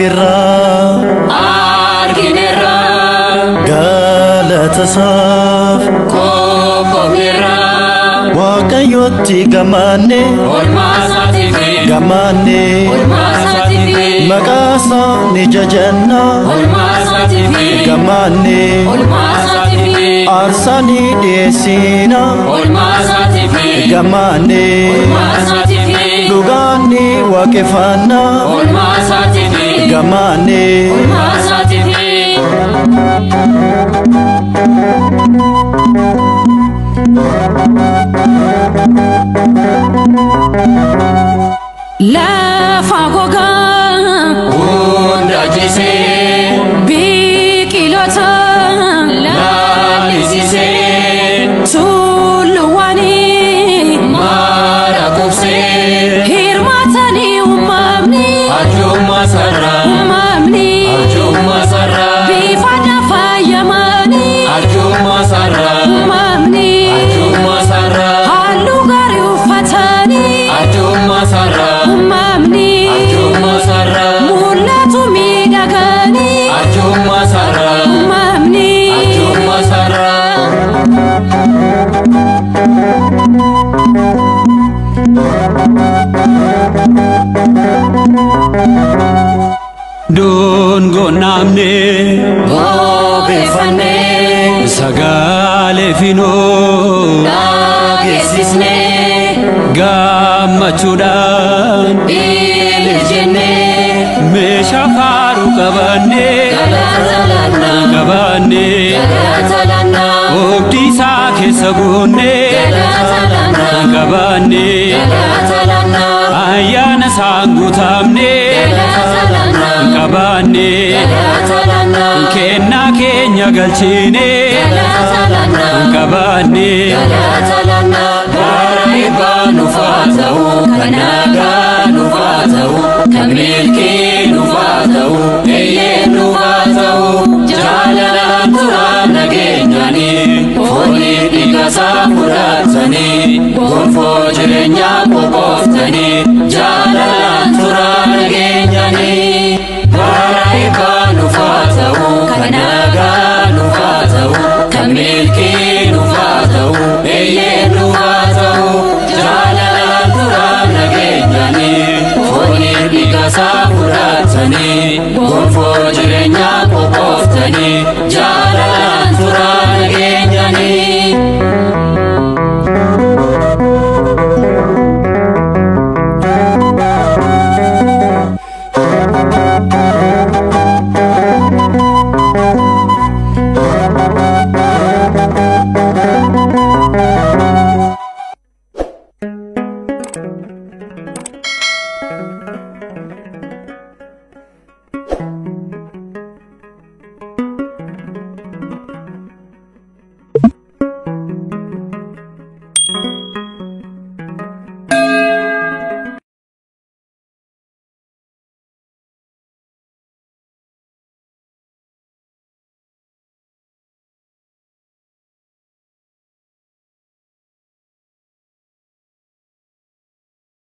birra arginera galatasaf kopomera waaqayyotti gamane olmasatifi gamane olmasatifi maqasa ni jajanna olmasatifi gamane olmasatifi arsani desina olmasatifi gamane olmasatifi lugani wakefana olmasatifi gamane olmasatifi La fagoga unda jise biqilota la lisise tulluwani mara kubse hirmatani umamni arjuma sarra bifada fayyamani arjuma sarra hallu gari uffatani arjuma sarra mul'atu miidhagani arjuma sarra Dongo namne bofane sagale fino dagesisne gammachuudhaan ilijenne meeshaa faaruu qabanne oobdii isaa keessa buunee qabanne ayyaana isaan guutamnee qabanne kennaa keenya galchinee qabanne Baribanu fatau, kanaganu fatau, kamilkinu fatau, eyenu fatau, jalalan turana genyani, foni digasa furatani, gonfo jirenya popoftani, jalalan turana genyani. Baribanu fatau, kanaganu fatau, kamilkinu fatau, eyenu fatau, jalalan turana genyani, foni digasa furatani, gonfo jirenya popoftani, jalalan turana genyani.